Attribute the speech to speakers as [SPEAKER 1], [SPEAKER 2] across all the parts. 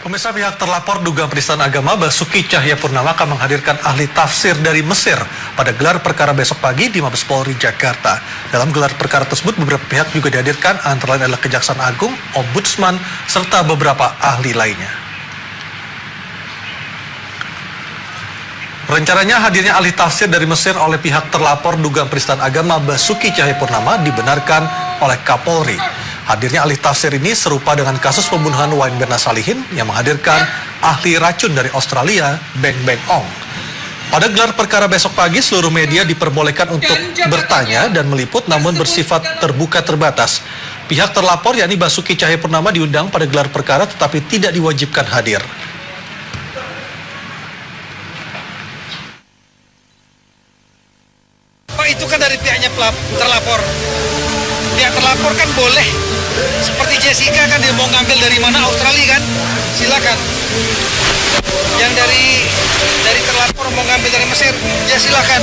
[SPEAKER 1] Pemirsa, pihak terlapor dugaan penistaan agama Basuki Cahayapurnama akan menghadirkan ahli tafsir dari Mesir pada gelar perkara besok pagi di Mabes Polri Jakarta. Dalam gelar perkara tersebut, beberapa pihak juga dihadirkan, antara lain adalah Kejaksaan Agung, Ombudsman, serta beberapa ahli lainnya. Rencananya hadirnya ahli tafsir dari Mesir oleh pihak terlapor dugaan penistaan agama Basuki Cahayapurnama dibenarkan oleh Kapolri. Hadirnya ahli tafsir ini serupa dengan kasus pembunuhan Wayan Mirna Salihin yang menghadirkan ahli racun dari Australia, Beng Beng Ong. Pada gelar perkara besok pagi, seluruh media diperbolehkan untuk bertanya dan meliput, namun bersifat terbuka terbatas. Pihak terlapor, yakni Basuki Cahayapurnama, diundang pada gelar perkara tetapi tidak diwajibkan hadir.
[SPEAKER 2] Itu kan dari pihaknya terlapor. Pihak terlapor kan boleh. Seperti Jessica kan dia mau ngambil dari mana, Australia kan? Silakan. Yang dari terlapor mau ngambil dari Mesir, ya silakan.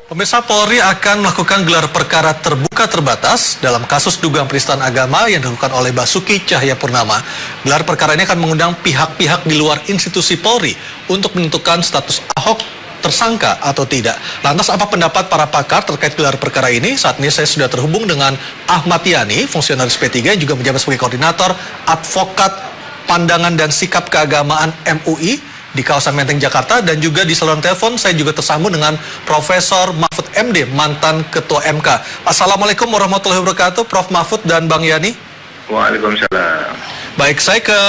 [SPEAKER 1] Pemirsa, Polri akan melakukan gelar perkara terbuka terbatas dalam kasus dugaan penistaan agama yang dilakukan oleh Basuki Cahayapurnama. Gelar perkara ini akan mengundang pihak-pihak di luar institusi Polri untuk menentukan status Ahok tersangka atau tidak. Lantas apa pendapat para pakar terkait gelar perkara ini? Saat ini saya sudah terhubung dengan Ahmad Yani, fungsionaris P3 yang juga menjabat sebagai koordinator advokat pandangan dan sikap keagamaan MUI di kawasan Menteng, Jakarta, dan juga di saluran telepon saya juga tersambung dengan Profesor Mahfud MD, mantan Ketua MK. Assalamualaikum warahmatullahi wabarakatuh, Prof. Mahfud dan Bang Yani.
[SPEAKER 3] Waalaikumsalam.
[SPEAKER 1] Baik, saya ke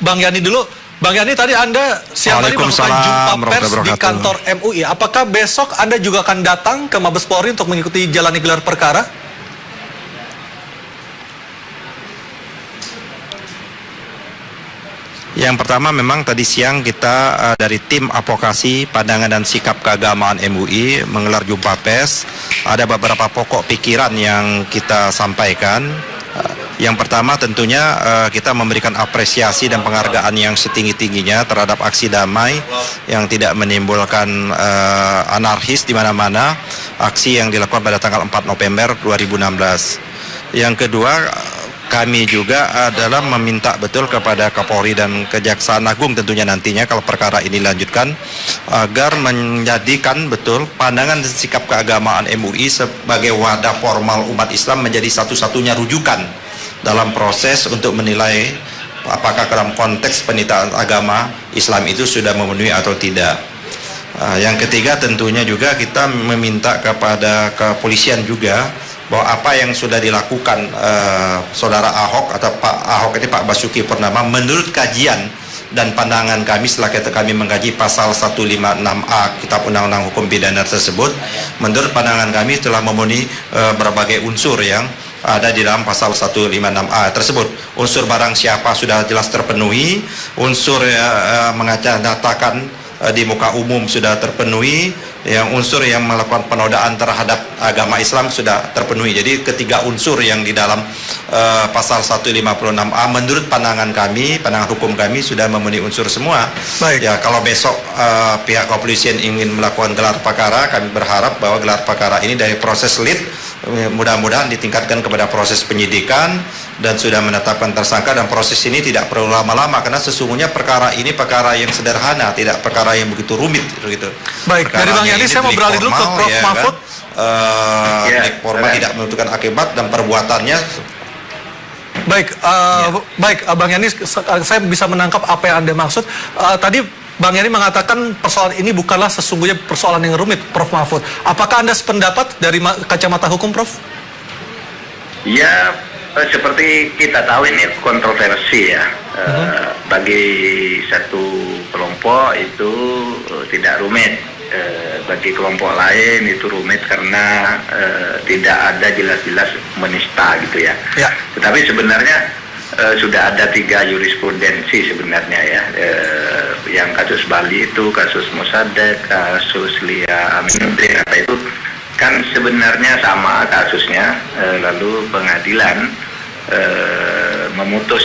[SPEAKER 1] Bang Yani dulu. Bang Yani, tadi Anda siang tadi melakukan jumpa pers di kantor MUI. Apakah besok Anda juga akan datang ke Mabes Polri untuk mengikuti jalani gelar perkara?
[SPEAKER 4] Yang pertama, memang tadi siang kita dari tim advokasi pandangan dan sikap keagamaan MUI menggelar jumpa pers. Ada beberapa pokok pikiran yang kita sampaikan. Yang pertama tentunya kita memberikan apresiasi dan penghargaan yang setinggi-tingginya terhadap aksi damai yang tidak menimbulkan anarkis di mana-mana, aksi yang dilakukan pada tanggal 4 November 2016. Yang kedua, kami juga adalah meminta betul kepada Kapolri dan Kejaksaan Agung tentunya nantinya kalau perkara ini dilanjutkan, agar menjadikan betul pandangan dan sikap keagamaan MUI sebagai wadah formal umat Islam menjadi satu-satunya rujukan dalam proses untuk menilai apakah dalam konteks penistaan agama Islam itu sudah memenuhi atau tidak. Yang ketiga tentunya juga kita meminta kepada kepolisian juga bahwa apa yang sudah dilakukan saudara Ahok atau Pak Ahok ini, Pak Basuki Purnama, menurut kajian dan pandangan kami setelah kami mengkaji pasal 156A Kitab Undang-Undang Hukum Pidana tersebut, menurut pandangan kami telah memenuhi berbagai unsur yang ada di dalam pasal 156A tersebut. Unsur barang siapa sudah jelas terpenuhi, unsur mengatakan di muka umum sudah terpenuhi, yang unsur yang melakukan penodaan terhadap agama Islam sudah terpenuhi. Jadi ketiga unsur yang di dalam pasal 156A menurut pandangan kami, pandangan hukum kami sudah memenuhi unsur semua.
[SPEAKER 1] Baik.
[SPEAKER 4] Ya, kalau besok pihak kepolisian ingin melakukan gelar perkara, kami berharap bahwa gelar perkara ini dari proses lead mudah-mudahan ditingkatkan kepada proses penyidikan dan sudah menetapkan tersangka, dan proses ini tidak perlu lama-lama karena sesungguhnya perkara ini perkara yang sederhana, tidak perkara yang begitu rumit gitu.
[SPEAKER 1] Baik, dari Bang Yani saya mau beralih dulu ke Prof. Mahfud.
[SPEAKER 4] Delik formal tidak menentukan akibat dan perbuatannya.
[SPEAKER 1] Baik, baik Bang Yani, saya bisa menangkap apa yang Anda maksud. Tadi Bang Yani mengatakan persoalan ini bukanlah sesungguhnya persoalan yang rumit, Prof. Mahfud. Apakah Anda sependapat dari kacamata hukum, Prof?
[SPEAKER 3] Ya, seperti kita tahu ini kontroversi ya. Bagi satu kelompok itu tidak rumit. Bagi kelompok lain itu rumit karena tidak ada jelas-jelas menista gitu ya. Tetapi sebenarnya sudah ada 3 jurisprudensi sebenarnya ya. Yang kasus Bali itu, kasus Mossadegh, kasus Lia Aminuddin, apa itu kan sebenarnya sama kasusnya, lalu pengadilan memutus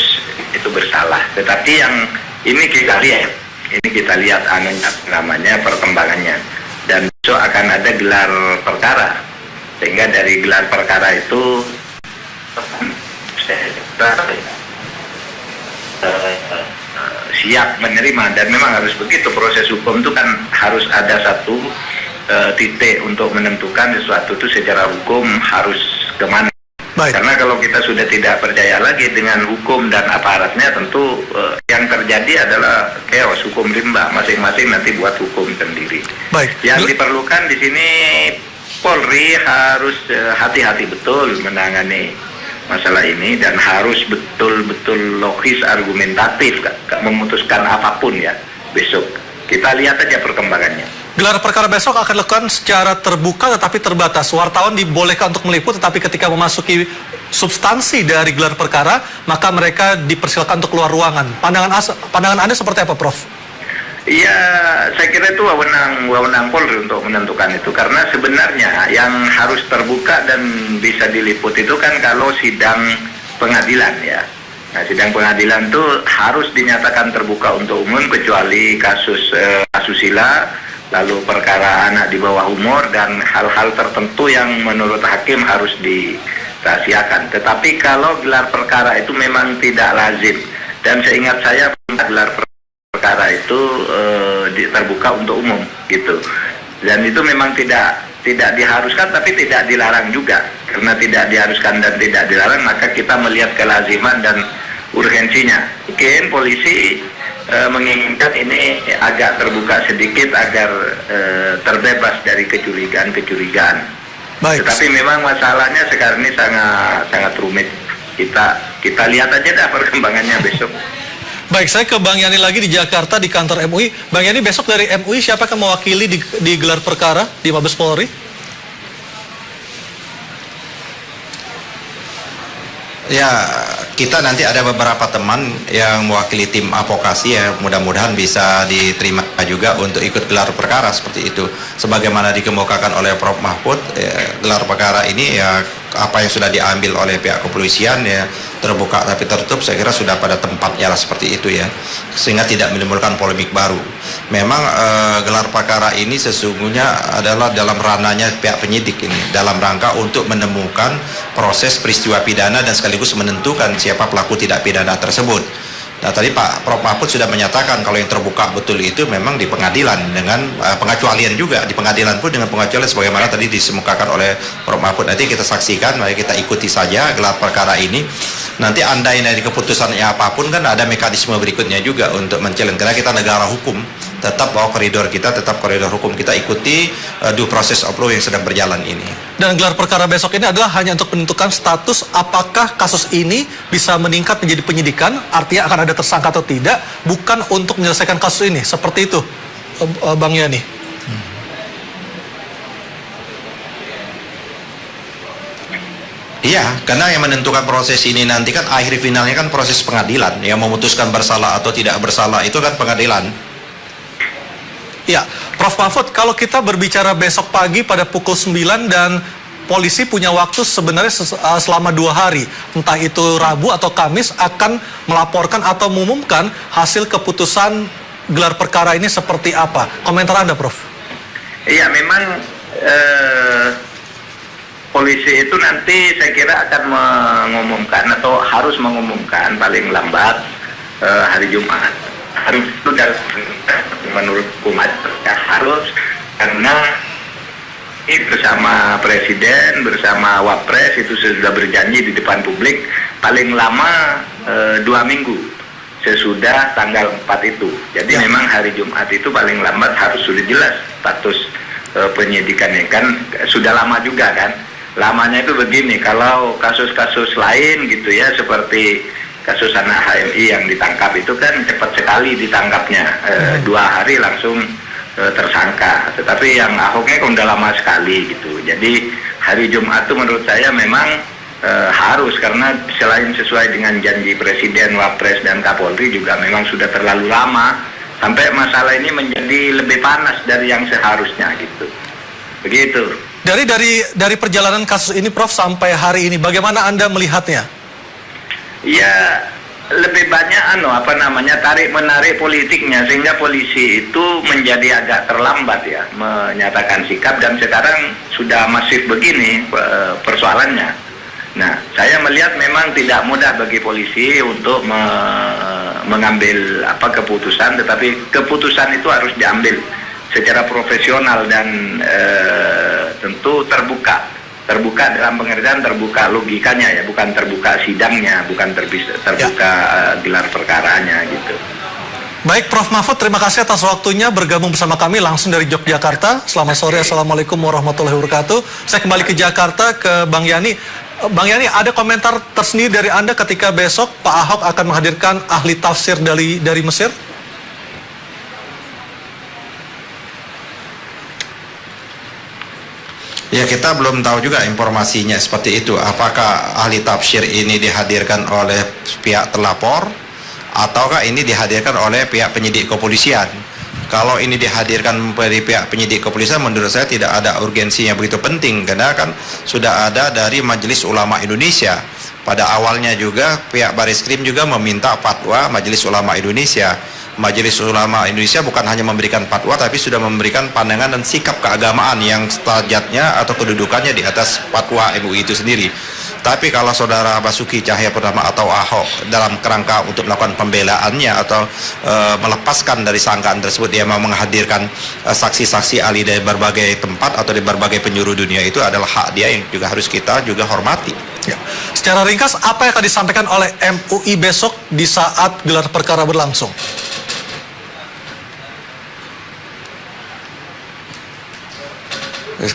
[SPEAKER 3] itu bersalah. Tetapi yang ini kita lihat namanya perkembangannya, dan besok akan ada gelar perkara, sehingga dari gelar perkara itu siap menerima, dan memang harus begitu. Proses hukum itu kan harus ada satu titik untuk menentukan sesuatu itu secara hukum harus kemana.
[SPEAKER 1] Baik.
[SPEAKER 3] Karena kalau kita sudah tidak percaya lagi dengan hukum dan aparatnya, tentu yang terjadi adalah chaos, hukum rimba, masing-masing nanti buat hukum sendiri.
[SPEAKER 1] Baik.
[SPEAKER 3] Yang diperlukan di sini Polri harus hati-hati betul menangani masalah ini, dan harus betul-betul logis, argumentatif, gak memutuskan apapun ya besok. Kita lihat aja perkembangannya.
[SPEAKER 1] Gelar perkara besok akan dilakukan secara terbuka tetapi terbatas. Wartawan dibolehkan untuk meliput, tetapi ketika memasuki substansi dari gelar perkara, maka mereka dipersilakan untuk keluar ruangan. Pandangan Anda seperti apa, Prof?
[SPEAKER 3] Iya, saya kira itu wewenang Polri untuk menentukan itu, karena sebenarnya yang harus terbuka dan bisa diliput itu kan kalau sidang pengadilan ya. Nah, sidang pengadilan itu harus dinyatakan terbuka untuk umum kecuali kasus asusila, lalu perkara anak di bawah umur, dan hal-hal tertentu yang menurut hakim harus dirahasiakan. Tetapi kalau gelar perkara itu memang tidak lazim, dan seingat saya gelar perkara itu terbuka untuk umum gitu, dan itu memang tidak diharuskan tapi tidak dilarang juga. Karena tidak diharuskan dan tidak dilarang, maka kita melihat kelaziman dan urgensinya. Mungkin polisi menginginkan ini agak terbuka sedikit agar terbebas dari kecurigaan.
[SPEAKER 1] Baik.
[SPEAKER 3] Tetapi memang masalahnya sekarang ini sangat rumit. Kita lihat aja dah perkembangannya besok.
[SPEAKER 1] Baik, saya ke Bang Yani lagi di Jakarta di kantor MUI. Bang Yani, besok dari MUI siapa yang mewakili di gelar perkara di Mabes Polri?
[SPEAKER 4] Ya, kita nanti ada beberapa teman yang mewakili tim advokasi ya, mudah-mudahan bisa diterima juga untuk ikut gelar perkara seperti itu. Sebagaimana dikemukakan oleh Prof. Mahfud, gelar perkara ini ya apa yang sudah diambil oleh pihak kepolisian ya terbuka tapi tertutup, saya kira sudah pada tempatnya lah seperti itu ya, sehingga tidak menimbulkan polemik baru. Memang gelar perkara ini sesungguhnya adalah dalam ranahnya pihak penyidik ini, dalam rangka untuk menemukan proses peristiwa pidana dan sekaligus menentukan siapa pelaku tindak pidana tersebut. Nah, tadi Pak Prof. Mahfud sudah menyatakan kalau yang terbuka betul itu memang di pengadilan dengan pengecualian juga, di pengadilan pun dengan pengecualian sebagaimana tadi disemukakan oleh Prof. Mahfud. Nanti kita saksikan, mari kita ikuti saja gelar perkara ini. Nanti andai dari keputusannya apapun kan ada mekanisme berikutnya juga untuk men-challenge, karena kita negara hukum, tetap bahwa koridor kita tetap koridor hukum, kita ikuti due process of law yang sedang berjalan ini.
[SPEAKER 1] Dan gelar perkara besok ini adalah hanya untuk menentukan status apakah kasus ini bisa meningkat menjadi penyidikan, artinya akan ada tersangka atau tidak, bukan untuk menyelesaikan kasus ini. Seperti itu, Bang Yani.
[SPEAKER 4] Iya, karena yang menentukan proses ini nanti kan akhir finalnya kan proses pengadilan, yang memutuskan bersalah atau tidak bersalah itu kan pengadilan.
[SPEAKER 1] Ya, Prof. Mahfud, kalau kita berbicara besok pagi pada pukul 9 dan polisi punya waktu sebenarnya selama 2 hari, entah itu Rabu atau Kamis, akan melaporkan atau mengumumkan hasil keputusan gelar perkara ini seperti apa. Komentar Anda, Prof?
[SPEAKER 3] Iya, memang polisi itu nanti saya kira akan mengumumkan atau harus mengumumkan paling lambat hari Jumat. Harus itu menurut hukum harus, karena ini bersama Presiden, bersama Wapres itu sudah berjanji di depan publik paling lama 2 minggu sesudah tanggal 4 itu. Jadi memang hari Jumat itu paling lambat harus sudah jelas status penyidikannya, kan sudah lama juga kan. Lamanya itu begini, kalau kasus-kasus lain gitu ya, seperti kasus anak HMI yang ditangkap itu kan cepat sekali ditangkapnya, 2 hari langsung tersangka. Tetapi yang Ahoknya kan udah lama sekali gitu. Jadi hari Jumat itu menurut saya memang harus, karena selain sesuai dengan janji Presiden, Wapres, dan Kapolri juga memang sudah terlalu lama sampai masalah ini menjadi lebih panas dari yang seharusnya gitu. Begitu.
[SPEAKER 1] Dari perjalanan kasus ini, Prof, sampai hari ini, bagaimana Anda melihatnya?
[SPEAKER 3] Ya, lebih banyak tarik-menarik politiknya, sehingga polisi itu menjadi agak terlambat ya menyatakan sikap, dan sekarang sudah masif begini persoalannya. Nah, saya melihat memang tidak mudah bagi polisi untuk mengambil keputusan, tetapi keputusan itu harus diambil secara profesional dan tentu terbuka dalam pengertian terbuka logikanya ya, bukan terbuka sidangnya, bukan terbuka gelar perkaranya gitu.
[SPEAKER 1] Baik, Prof. Mahfud, terima kasih atas waktunya bergabung bersama kami langsung dari Yogyakarta. Selamat sore, Assalamualaikum warahmatullahi wabarakatuh. Saya kembali ke Jakarta, ke Bang Yani. Bang Yani, ada komentar tersendiri dari Anda ketika besok Pak Ahok akan menghadirkan ahli tafsir dari Mesir?
[SPEAKER 4] Ya, kita belum tahu juga informasinya seperti itu. Apakah ahli tafsir ini dihadirkan oleh pihak terlapor ataukah ini dihadirkan oleh pihak penyidik kepolisian? Kalau ini dihadirkan dari pihak penyidik kepolisian, menurut saya tidak ada urgensinya begitu penting, karena kan sudah ada dari Majelis Ulama Indonesia. Pada awalnya juga pihak Baris Krim juga meminta fatwa Majelis Ulama Indonesia. Majelis Ulama Indonesia bukan hanya memberikan fatwa, tapi sudah memberikan pandangan dan sikap keagamaan yang derajatnya atau kedudukannya di atas fatwa MUI itu sendiri. Tapi kalau saudara Basuki Cahayapurnama atau Ahok dalam kerangka untuk melakukan pembelaannya atau melepaskan dari sangkaan tersebut, dia mau menghadirkan saksi-saksi ahli dari berbagai tempat atau dari berbagai penjuru dunia, itu adalah hak dia yang juga harus kita juga hormati.
[SPEAKER 1] Ya. Secara ringkas, apa yang akan disampaikan oleh MUI besok di saat gelar perkara berlangsung?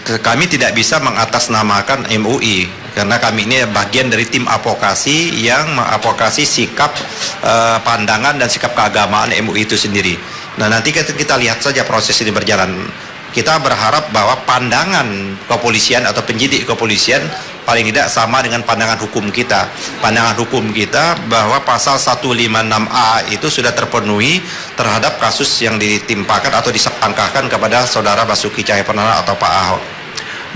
[SPEAKER 4] Kami tidak bisa mengatasnamakan MUI karena kami ini bagian dari tim advokasi yang mengadvokasi sikap, pandangan dan sikap keagamaan MUI itu sendiri. Nah, nanti kita lihat saja proses ini berjalan. Kita berharap bahwa pandangan kepolisian atau penyidik kepolisian paling tidak sama dengan pandangan hukum kita. Pandangan hukum kita bahwa pasal 156A itu sudah terpenuhi terhadap kasus yang ditimpakan atau disangkakan kepada saudara Basuki Cahayapurnama atau Pak Ahok.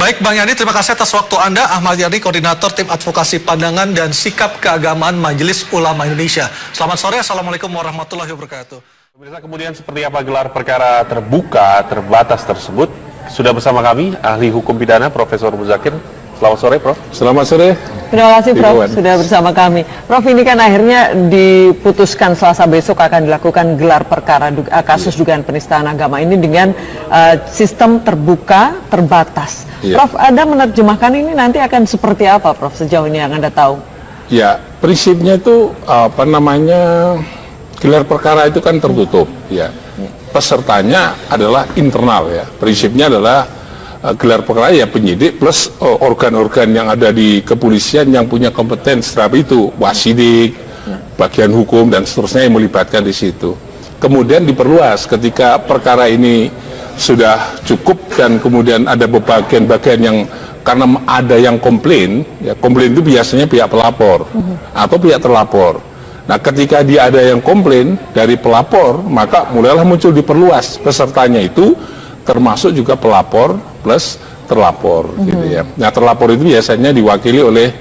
[SPEAKER 1] Baik, Bang Yani, terima kasih atas waktu Anda. Ahmad Yani, Koordinator Tim Advokasi Pandangan dan Sikap Keagamaan Majelis Ulama Indonesia. Selamat sore, Assalamualaikum warahmatullahi wabarakatuh.
[SPEAKER 5] Pemirsa, kemudian seperti apa gelar perkara terbuka terbatas tersebut? Sudah bersama kami ahli hukum pidana Profesor Muzakir. Selamat sore, Prof.
[SPEAKER 6] Selamat sore.
[SPEAKER 7] Terima kasih, Prof, sudah bersama kami. Prof, ini kan akhirnya diputuskan Selasa besok akan dilakukan gelar perkara kasus dugaan penistaan agama ini dengan sistem terbuka terbatas. Prof, Anda menerjemahkan ini nanti akan seperti apa, Prof, sejauh ini yang Anda tahu?
[SPEAKER 6] Ya, prinsipnya itu gelar perkara itu kan tertutup, ya. Pesertanya adalah internal, ya. Prinsipnya adalah gelar perkara ya penyidik plus organ-organ yang ada di kepolisian yang punya kompeten terhadap itu, wasidik, bagian hukum dan seterusnya yang melibatkan di situ. Kemudian diperluas ketika perkara ini sudah cukup dan kemudian ada bagian-bagian yang karena ada yang komplain, ya komplain itu biasanya pihak pelapor atau pihak terlapor. Nah, ketika dia ada yang komplain dari pelapor, maka mulailah muncul diperluas pesertanya itu termasuk juga pelapor plus terlapor, gitu ya. Nah, terlapor itu biasanya diwakili oleh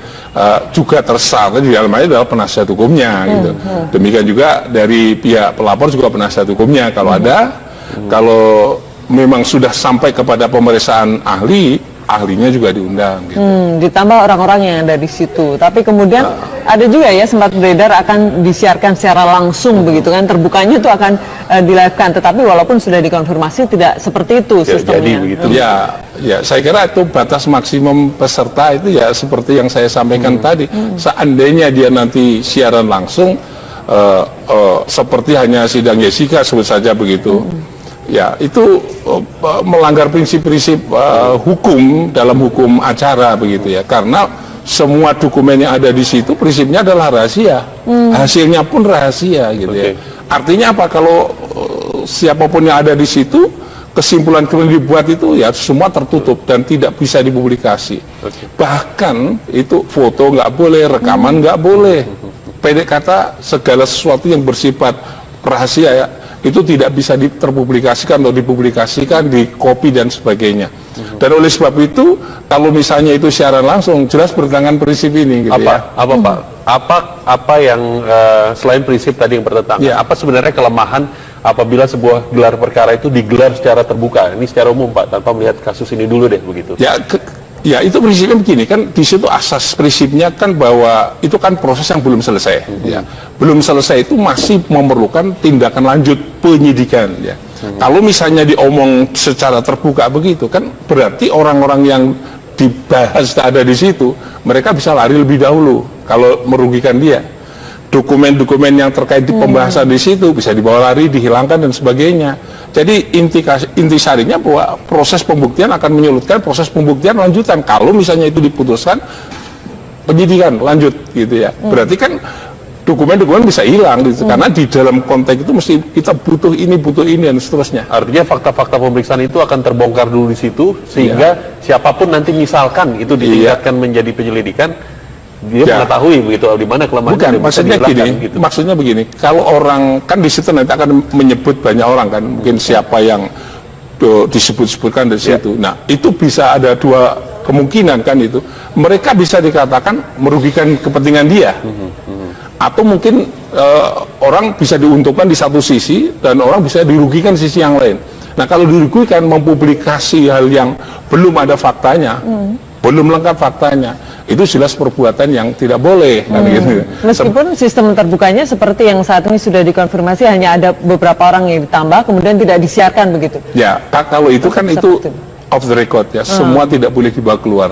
[SPEAKER 6] juga tersangka di dalamnya adalah penasihat hukumnya, gitu. Demikian juga dari pihak pelapor juga penasihat hukumnya kalau ada. Kalau memang sudah sampai kepada pemeriksaan ahlinya juga diundang, gitu.
[SPEAKER 7] Ditambah orang-orang yang ada di situ. Tapi kemudian ada juga ya sempat beredar akan disiarkan secara langsung begitu kan, terbukanya itu akan dilakukan. Tetapi walaupun sudah dikonfirmasi tidak seperti itu sistemnya.
[SPEAKER 6] Ya, saya kira itu batas maksimum peserta itu ya seperti yang saya sampaikan tadi. Seandainya dia nanti siaran langsung, seperti hanya sidang Jessica sebut saja begitu. Ya, itu melanggar prinsip-prinsip hukum dalam hukum acara begitu ya. Karena semua dokumen yang ada di situ prinsipnya adalah rahasia. Hasilnya pun rahasia gitu ya. Artinya apa? Kalau siapapun yang ada di situ, kesimpulan yang dibuat itu ya semua tertutup dan tidak bisa dipublikasi. Bahkan itu foto nggak boleh, rekaman nggak boleh. Pendek kata segala sesuatu yang bersifat rahasia ya, itu tidak bisa terpublikasikan atau dipublikasikan, di copy dan sebagainya. Dan oleh sebab itu, kalau misalnya itu siaran langsung, jelas bertentangan prinsip ini. Gitu
[SPEAKER 5] Apa yang selain prinsip tadi yang bertentangan? Apa sebenarnya kelemahan apabila sebuah gelar perkara itu digelar secara terbuka? Ini secara umum, Pak, tanpa melihat kasus ini dulu deh begitu.
[SPEAKER 6] Ya, Ya itu prinsipnya begini kan, di situ asas prinsipnya kan bahwa itu kan proses yang belum selesai. Ya. Belum selesai itu masih memerlukan tindakan lanjut penyidikan. Ya. Kalau misalnya diomong secara terbuka begitu kan, berarti orang-orang yang dibahas ada di situ, mereka bisa lari lebih dahulu kalau merugikan dia. Dokumen-dokumen yang terkait di pembahasan di situ bisa dibawa lari, dihilangkan dan sebagainya. Jadi intisarinya bahwa proses pembuktian akan menyulitkan proses pembuktian lanjutan. Kalau misalnya itu diputuskan penyidikan lanjut gitu ya. Berarti kan dokumen-dokumen bisa hilang gitu. Karena di dalam konteks itu mesti kita butuh ini dan seterusnya.
[SPEAKER 5] Artinya fakta-fakta pemeriksaan itu akan terbongkar dulu di situ sehingga siapapun nanti misalkan itu ditingkatkan menjadi penyelidikan, dia mengetahui begitu di mana kelemahan.
[SPEAKER 6] Bukan, maksudnya gini, gitu. Maksudnya begini, kalau orang kan di situ nanti akan menyebut banyak orang kan, mungkin siapa yang disebut-sebutkan dari situ. Nah, itu bisa ada dua kemungkinan kan itu. Mereka bisa dikatakan merugikan kepentingan dia. Atau mungkin orang bisa diuntungkan di satu sisi dan orang bisa dirugikan di sisi yang lain. Nah, kalau dirugikan mempublikasi hal yang belum ada faktanya, belum lengkap faktanya, itu jelas perbuatan yang tidak boleh. Kan, gitu.
[SPEAKER 7] Meskipun sistem terbukanya seperti yang saat ini sudah dikonfirmasi hanya ada beberapa orang yang ditambah kemudian tidak disiarkan begitu.
[SPEAKER 6] Ya, kalau itu kan itu off the record ya, semua tidak boleh dibawa keluar.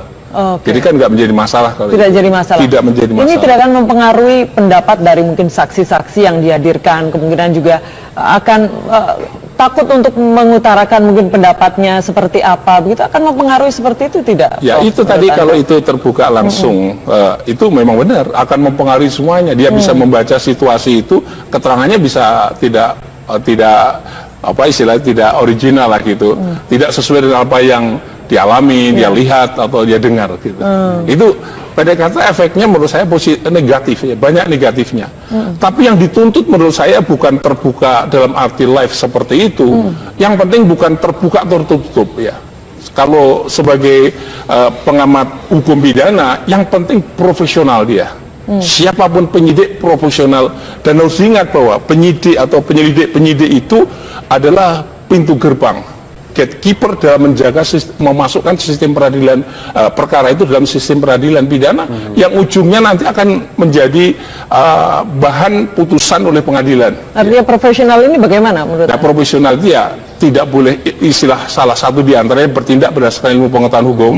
[SPEAKER 6] Jadi kan nggak menjadi masalah kalau
[SPEAKER 7] tidak
[SPEAKER 6] itu.
[SPEAKER 7] Jadi masalah.
[SPEAKER 6] Tidak menjadi masalah.
[SPEAKER 7] Ini tidak akan mempengaruhi pendapat dari mungkin saksi-saksi yang dihadirkan, kemungkinan juga akan takut untuk mengutarakan mungkin pendapatnya seperti apa, begitu akan mempengaruhi seperti itu tidak?
[SPEAKER 6] Ya itu tadi kalau itu terbuka langsung itu memang benar akan mempengaruhi semuanya. Dia bisa membaca situasi itu, keterangannya bisa tidak apa istilahnya tidak original lah gitu, tidak sesuai dengan apa yang dialami, dia lihat atau dia dengar gitu. Itu pada kata efeknya menurut saya negatif ya, banyak negatifnya. Tapi yang dituntut menurut saya bukan terbuka dalam arti live seperti itu. Yang penting bukan terbuka tertutup ya. Kalau sebagai pengamat hukum pidana, yang penting profesional dia. Siapapun penyidik profesional, dan harus ingat bahwa penyidik atau penyelidik itu adalah pintu gerbang, gatekeeper dalam menjaga memasukkan sistem peradilan perkara itu dalam sistem peradilan pidana yang ujungnya nanti akan menjadi bahan putusan oleh pengadilan.
[SPEAKER 7] Artinya profesional ini bagaimana menurut Anda?
[SPEAKER 6] Profesional dia tidak boleh istilah salah satu di antaranya bertindak berdasarkan ilmu pengetahuan hukum.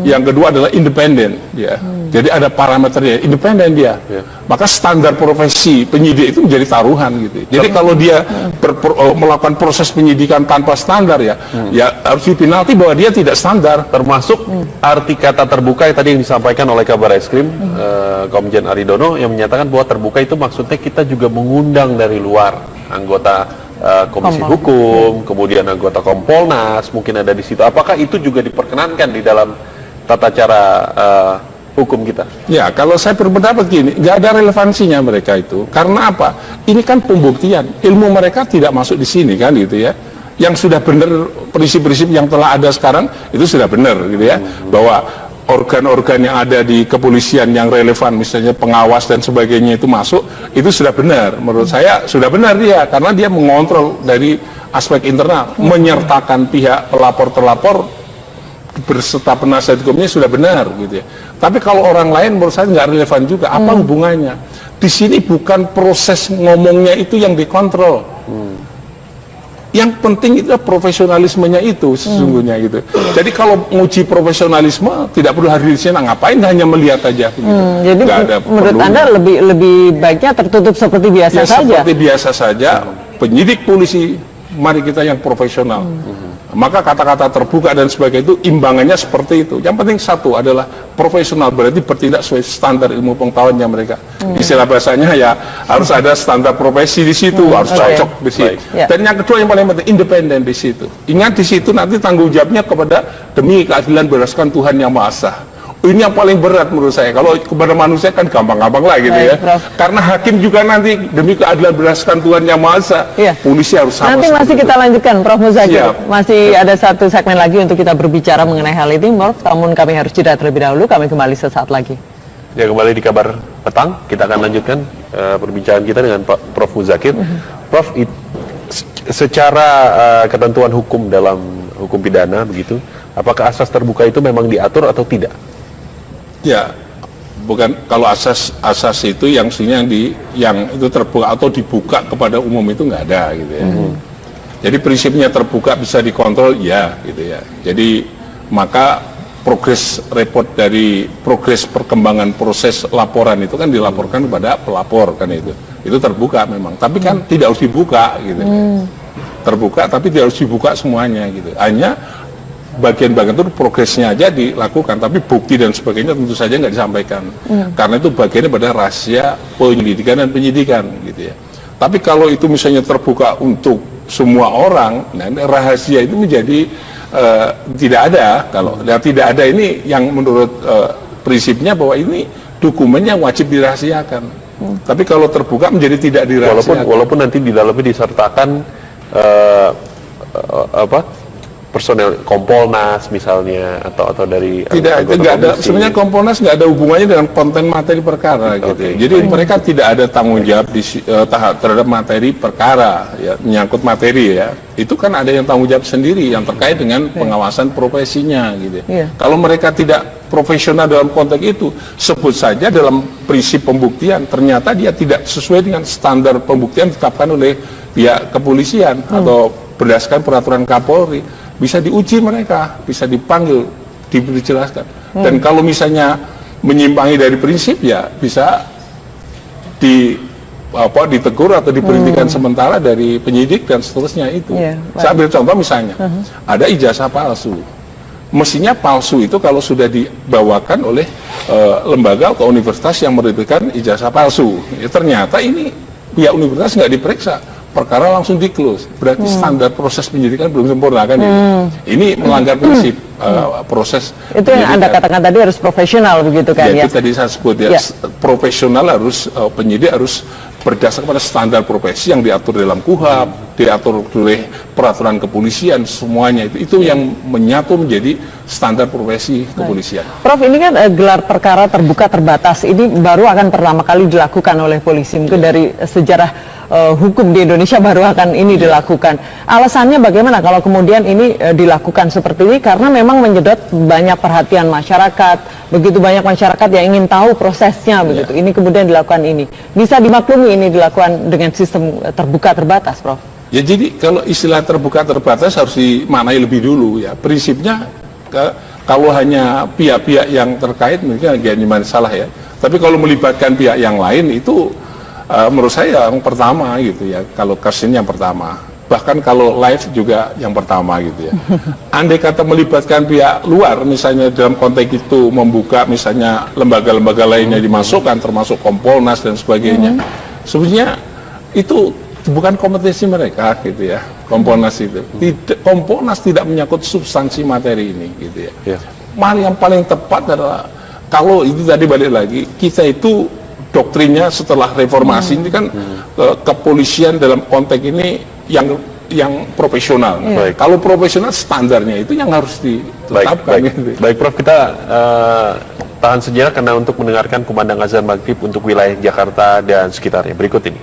[SPEAKER 6] Yang kedua adalah independen ya. Jadi ada parameternya, independen dia. Maka standar profesi penyidik itu menjadi taruhan gitu. Jadi kalau dia melakukan proses penyidikan tanpa standar ya harus dipenalti bahwa dia tidak standar.
[SPEAKER 5] Termasuk arti kata terbuka yang tadi yang disampaikan oleh Kabar Eskrim Komjen Aridono yang menyatakan bahwa terbuka itu maksudnya kita juga mengundang dari luar anggota Komisi Hukum, kemudian anggota Kompolnas mungkin ada di situ. Apakah itu juga diperkenankan di dalam tata cara hukum kita? Ya, kalau saya berpendapat gini, nggak ada relevansinya mereka itu. Karena apa? Ini kan pembuktian. Ilmu mereka tidak masuk di sini kan gitu ya. Yang sudah benar prinsip-prinsip yang telah ada sekarang itu sudah benar gitu ya. Bahwa organ-organ yang ada di kepolisian yang relevan, misalnya pengawas dan sebagainya itu masuk, itu sudah benar. Menurut saya sudah benar dia, karena dia mengontrol dari aspek internal, menyertakan pihak pelapor-terlapor berserta penasihat hukumnya sudah benar gitu ya. Tapi kalau orang lain menurut saya nggak relevan juga. Apa hubungannya? Di sini bukan proses ngomongnya itu yang dikontrol. Yang penting itu profesionalismenya itu sesungguhnya gitu. Jadi kalau menguji profesionalisme tidak perlu hadir di sini, ngapain hanya melihat aja gitu.
[SPEAKER 7] Jadi menurut Anda lebih baiknya tertutup seperti biasa saja.
[SPEAKER 6] Seperti biasa saja. Penyidik polisi, mari kita yang profesional. Maka kata-kata terbuka dan sebagainya itu imbangannya seperti itu. Yang penting satu adalah profesional, berarti bertindak sesuai standar ilmu pengetahuannya mereka. Istilah bahasanya ya harus ada standar profesi di situ, harus cocok di situ. Dan yang kedua yang paling penting independen di situ. Ingat di situ nanti tanggung jawabnya kepada demi keadilan berdasarkan Tuhan Yang Maha Esa. Ini yang paling berat menurut saya. Kalau kepada manusia kan gampang-gampang lah gitu ya. Karena hakim juga nanti demi keadilan berdasarkan Tuhan Yang Maha Esa. Polisi harus sama.
[SPEAKER 7] Nanti masih kita lanjutkan, Prof. Muzakir. Masih ada satu segmen lagi untuk kita berbicara mengenai hal ini, Prof. Namun kami harus jeda terlebih dahulu. Kami kembali sesaat lagi.
[SPEAKER 5] Ya, kembali di Kabar Petang. Kita akan lanjutkan perbincangan kita dengan Pak Prof. Muzakir. Prof, secara ketentuan hukum dalam hukum pidana begitu, Apakah asas terbuka itu memang diatur atau tidak?
[SPEAKER 6] Ya, bukan, kalau asas itu yang yang itu terbuka atau dibuka kepada umum itu nggak ada gitu ya. Jadi prinsipnya terbuka bisa dikontrol ya gitu ya. Jadi maka progres perkembangan proses laporan itu kan dilaporkan kepada pelapor kan itu terbuka memang, tapi kan tidak harus dibuka gitu. Terbuka tapi tidak harus dibuka semuanya gitu. Hanya bagian-bagian itu progresnya aja dilakukan, tapi bukti dan sebagainya tentu saja nggak disampaikan, karena itu bagiannya pada rahasia penyelidikan dan penyidikan gitu ya. Tapi kalau itu misalnya terbuka untuk semua orang, nah rahasia itu menjadi tidak ada. Kalau tidak ada ini yang menurut prinsipnya bahwa ini dokumennya wajib dirahasiakan. Tapi kalau terbuka menjadi tidak dirahasiakan.
[SPEAKER 5] Walaupun nanti di dalamnya disertakan personel Kompolnas misalnya atau dari
[SPEAKER 6] nggak ada, sebenarnya Kompolnas nggak ada hubungannya dengan konten materi perkara gitu. Jadi mereka tidak ada tanggung jawab terhadap materi perkara ya, menyangkut materi ya. Itu kan ada yang tanggung jawab sendiri yang terkait dengan pengawasan profesinya gitu. Kalau mereka tidak profesional dalam konteks itu, sebut saja dalam prinsip pembuktian ternyata dia tidak sesuai dengan standar pembuktian ditetapkan oleh pihak kepolisian atau berdasarkan peraturan Kapolri, bisa diuji mereka, bisa dipanggil, dijelaskan. Dan kalau misalnya menyimpangi dari prinsip ya bisa ditegur atau diberhentikan sementara dari penyidik dan seterusnya itu. Saya ambil contoh misalnya, ada ijazah palsu. Mestinya palsu itu kalau sudah dibawakan oleh lembaga atau universitas yang menerbitkan ijazah palsu. Ya, ternyata ini pihak universitas nggak diperiksa, perkara langsung di-close. Berarti standar proses penyidikan belum sempurna kan ini melanggar prinsip proses
[SPEAKER 7] itu yang Anda katakan tadi harus profesional begitu kan ya?
[SPEAKER 6] Itu tadi saya sebut ya, profesional harus penyidik harus berdasar pada standar profesi yang diatur dalam KUHP, diatur oleh peraturan kepolisian, semuanya itu yang menyatu menjadi standar profesi kepolisian.
[SPEAKER 7] Prof, ini kan gelar perkara terbuka terbatas ini baru akan pertama kali dilakukan oleh polisi, mungkin dari sejarah hukum di Indonesia baru akan ini dilakukan. Alasannya bagaimana kalau kemudian ini dilakukan seperti ini? Karena memang menyedot banyak perhatian masyarakat, begitu banyak masyarakat yang ingin tahu prosesnya begitu. Ini kemudian dilakukan ini. Bisa dimaklumi ini dilakukan dengan sistem terbuka terbatas, Prof?
[SPEAKER 6] Ya, jadi kalau istilah terbuka terbatas harus dimaknai lebih dulu ya. Prinsipnya kalau hanya pihak-pihak yang terkait mungkin agak salah ya. Tapi kalau melibatkan pihak yang lain itu menurut saya yang pertama gitu ya, kalau kasus ini yang pertama, bahkan kalau live juga yang pertama gitu ya. Andai kata melibatkan pihak luar misalnya dalam konteks itu membuka misalnya lembaga-lembaga lainnya dimasukkan termasuk Kompolnas dan sebagainya, sebenarnya itu bukan kompetensi mereka gitu ya. Kompolnas itu Kompolnas tidak menyangkut substansi materi ini gitu ya. Yang paling tepat adalah kalau itu tadi balik lagi, kita itu doktrinnya setelah reformasi ini kan kepolisian dalam konteks ini yang profesional. Kalau profesional standarnya itu yang harus ditetapkan.
[SPEAKER 5] Baik Prof, kita tahan sejenak karena untuk mendengarkan kumandang azan maghrib untuk wilayah Jakarta dan sekitarnya berikut ini.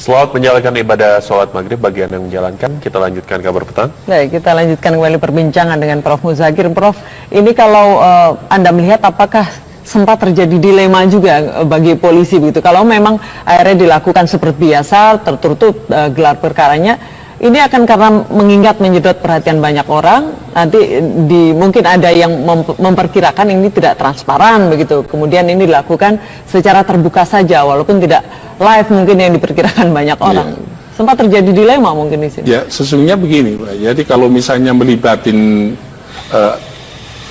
[SPEAKER 5] Selamat menjalankan ibadah sholat maghrib bagi Anda yang menjalankan. Kita lanjutkan kabar petang. Baik,
[SPEAKER 7] kita lanjutkan kembali perbincangan dengan Prof. Muzakir. Prof, ini kalau Anda melihat apakah sempat terjadi dilema juga bagi polisi begitu. Kalau memang akhirnya dilakukan seperti biasa, tertutup gelar perkaranya, ini akan karena mengingat menyedot perhatian banyak orang, nanti mungkin ada yang memperkirakan ini tidak transparan begitu. Kemudian ini dilakukan secara terbuka saja, walaupun tidak live mungkin yang diperkirakan banyak orang. Sempat terjadi dilema mungkin di sini. Ya,
[SPEAKER 6] sesungguhnya begini, Pak. Jadi kalau misalnya melibatin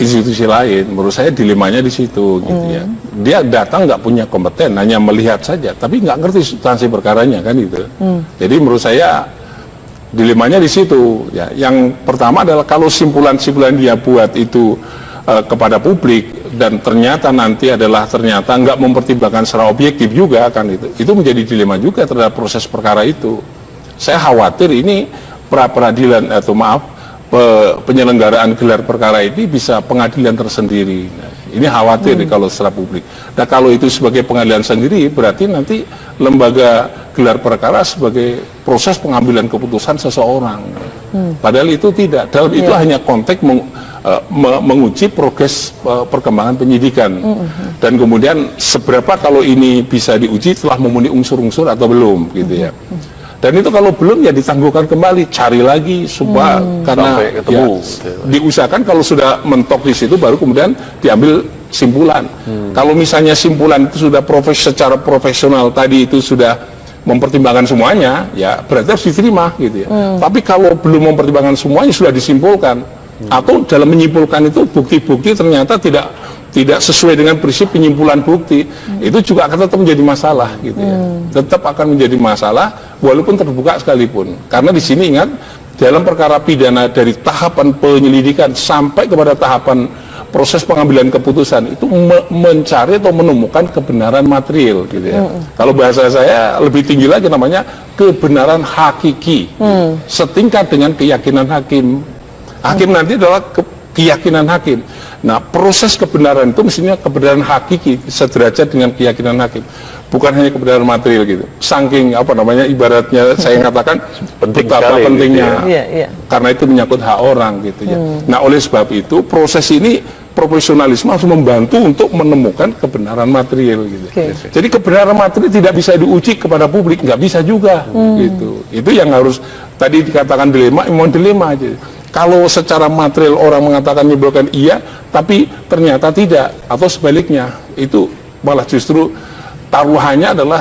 [SPEAKER 6] institusi lain, menurut saya dilemanya di situ gitu ya. Dia datang nggak punya kompeten, hanya melihat saja, tapi nggak ngerti substansi perkaranya kan gitu. Jadi menurut saya dilemanya di situ ya. Yang pertama adalah kalau simpulan-simpulan dia buat itu kepada publik dan ternyata nanti ternyata nggak mempertimbangkan secara objektif juga kan itu menjadi dilema juga terhadap proses perkara itu. Saya khawatir ini pra-peradilan atau penyelenggaraan gelar perkara ini bisa pengadilan tersendiri. Nah, ini khawatir kalau secara publik. Nah, kalau itu sebagai pengadilan sendiri berarti nanti lembaga gelar perkara sebagai proses pengambilan keputusan seseorang. Padahal itu tidak. Dalam itu hanya konteks menguji progres perkembangan penyidikan. Dan kemudian seberapa kalau ini bisa diuji telah memenuhi unsur-unsur atau belum, gitu ya. Dan itu kalau belum ya ditangguhkan kembali, cari lagi supaya karena ketemu, diusahakan kalau sudah mentok di situ baru kemudian diambil simpulan. Kalau misalnya simpulan itu sudah secara profesional tadi itu sudah mempertimbangkan semuanya, ya berarti harus diterima, gitu ya. Tapi kalau belum mempertimbangkan semuanya sudah disimpulkan, atau dalam menyimpulkan itu bukti-bukti ternyata tidak sesuai dengan prinsip penyimpulan bukti, itu juga akan tetap menjadi masalah, gitu ya. Tetap akan menjadi masalah walaupun terbuka sekalipun. Karena di sini ingat, dalam perkara pidana dari tahapan penyelidikan sampai kepada tahapan proses pengambilan keputusan itu mencari atau menemukan kebenaran material, gitu ya. Kalau bahasa saya lebih tinggi lagi namanya kebenaran hakiki, setingkat dengan keyakinan hakim. Hakim nanti adalah keyakinan hakim. Nah, proses kebenaran itu mestinya kebenaran hakiki sederajat dengan keyakinan hakim, bukan hanya kebenaran material, gitu. Saking ibaratnya saya katakan betapa pentingnya, gitu ya. Karena itu menyangkut hak orang, gitu ya. Nah, oleh sebab itu proses ini profesionalisme harus membantu untuk menemukan kebenaran material, gitu. Jadi kebenaran material tidak bisa diuji kepada publik, nggak bisa juga, gitu. Itu yang harus tadi dikatakan dilema, memang dilema aja. Kalau secara material orang mengatakan menyimpulkan iya, tapi ternyata tidak, atau sebaliknya, itu malah justru taruhannya adalah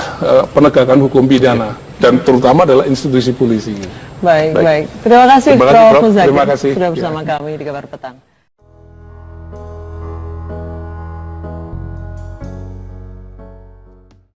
[SPEAKER 6] penegakan hukum pidana, dan terutama adalah institusi polisi.
[SPEAKER 7] Baik. Terima kasih, Prof. Muzaki,
[SPEAKER 6] terima kasih
[SPEAKER 7] sudah bersama kami di Kabar Petang.